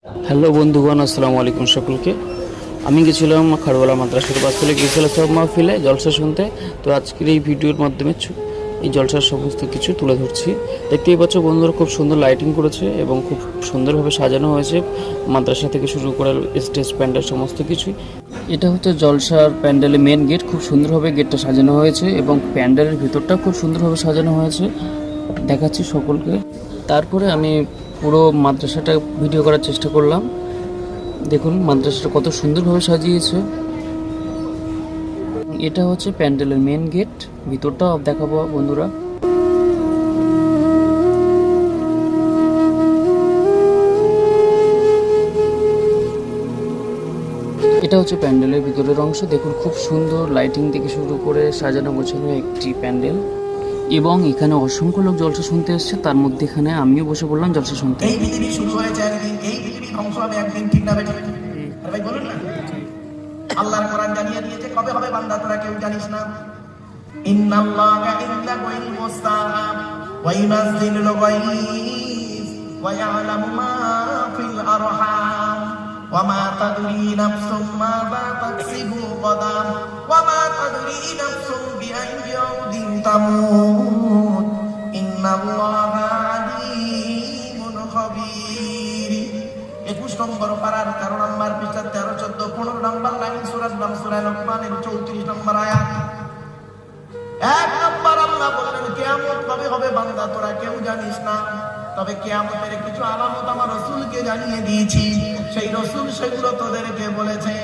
Hello বন্ধুগণ, আসসালামু আলাইকুম সকলকে। আমি গেছিলাম খাড়ওয়ালা মাদ্রাসার বাস থেকে গিয়েছিলাম সব মাহফিলে জলসা শুনতে। তো আজকের এই ভিডিওর মাধ্যমে এই জলসার সমস্ত কিছু তুলে ধরছি। দেখতেই পাচ্ছ বন্ধুরা, খুব সুন্দর লাইটিং করেছে এবং খুব সুন্দরভাবে সাজানো হয়েছে মাদ্রাসা থেকে শুরু করে স্টেজ প্যান্ডেল সমস্ত কিছুই। এটা হচ্ছে জলসার প্যান্ডেলের মেন গেট। খুব সুন্দরভাবে গেটটা সাজানো হয়েছে এবং প্যান্ডেলের ভিতরটা খুব সুন্দরভাবে সাজানো হয়েছে, দেখাচ্ছি সকলকে। তারপরে আমি পুরো মাদ্রাসাটা ভিডিও করার চেষ্টা করলাম। দেখুন মাদ্রাসাটা কত সুন্দরভাবে সাজিয়েছে। এটা হচ্ছে প্যান্ডেলের মেন গেট, ভিতরটাও দেখাবো বন্ধুরা। এটা হচ্ছে প্যান্ডেলের ভিতরের অংশ। দেখুন খুব সুন্দর লাইটিং থেকে শুরু করে সাজানো গোছানো একটি প্যান্ডেল, এবং এখানে অসংখ্য লোক জলসা শুনতে এসেছে। তার মধ্যে এখানে আমিও বসে পড়লাম জলসা শুনতে। এই পৃথিবী শুরু হয়েছে একদিন, এই পৃথিবী ধ্বংস হবে একদিন, ঠিক না বেঠিক? আরে ভাই বলুন না। আল্লাহর কোরআন জানিয়ে দিয়েছে কবে হবে বান্দা, তোরা কেউ জানিস না। ইন্নাল্লাহা ইনদাহু ইলমুস সাআ ওয়া ইউনাজ্জিলুল গায়ব ওয়া ইয়ালামু মা ফিল আরহাম ওয়া মা তাদরি নাফসুম মাযা তাকসিবু গাদান ওয়া মা তাদরি নাফসুম বিআইয়ি আরদিন তামুত ইন্নাল্লাহা আলিমুন খাবীর। 21 নম্বর পারার 13 নম্বর পৃষ্ঠা 13, 14, 15 নম্বর লাইন সূরার নাম সূরা লোকমানের 34 নম্বর আয়াত। 1 নম্বর আল্লাহ বললেন কিয়ামত কবে হবে বান্দা তোরা কেউ জানিস না, তবে কিয়ামতের কিছু আলামত আমার রাসূলকে জানিয়ে দিয়েছি, সেই রাসূল সেগুলো তোদেরকে বলেছে।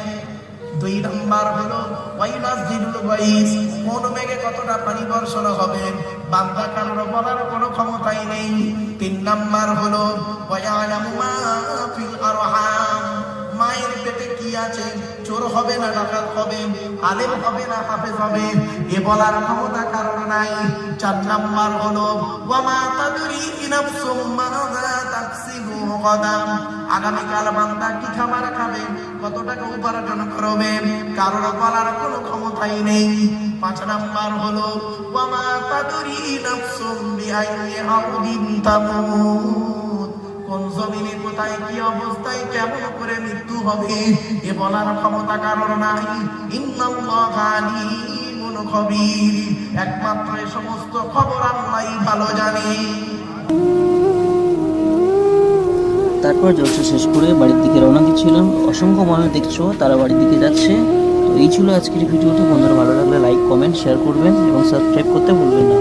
2 নম্বর হলো ওয়াইনাজিলুল গায়স, কোন মেঘে কতটা পানি বর্ষণ হবে বান্দা কারোর বলার কোনো ক্ষমতাই নেই। 3 নম্বর হলো ওয়ায়ালামু মা ফিল আরহাম, মায়ের পেটে কি আছে, চোর হবে না ডাকাত হবে, আলেম হবে না হাফেজ হবে, এ বলার ক্ষমতা কারণ নাই। 4 নম্বর হলো ওয়া মা তাদরি নাফসুম মাযা তাকসিবু গাদান, আগামীকাল বান্দা কি খাবার খাবে, কত টাকা উপার্জন করবে, কারোর বলার কোনো ক্ষমতাই নেই। 5 নম্বর হলো ওয়া মা তাদরি নাফসুম বিআইয়ি আরদিন তামুত, কোন জমিনে কোথায় কি অবস্থায় কেমন করে মৃত্যু হবে, এ বলার ক্ষমতা কারোর নাই। ইন্নাল্লাহা আলিমুন খাবীর, একমাত্র এই সমস্ত খবর আল্লাহই ভালো জানে। তারপর জলসা শেষ করে বাড়ির দিকে রওনা দিচ্ছিলাম। অসংখ্য মানুষ দেখছো তারা বাড়ির দিকে যাচ্ছে। তো এই ছিল আজকের ভিডিওটি। বন্ধুরা ভালো লাগলে লাইক, কমেন্ট, শেয়ার করবেন এবং সাবস্ক্রাইব করতে ভুলবেন না।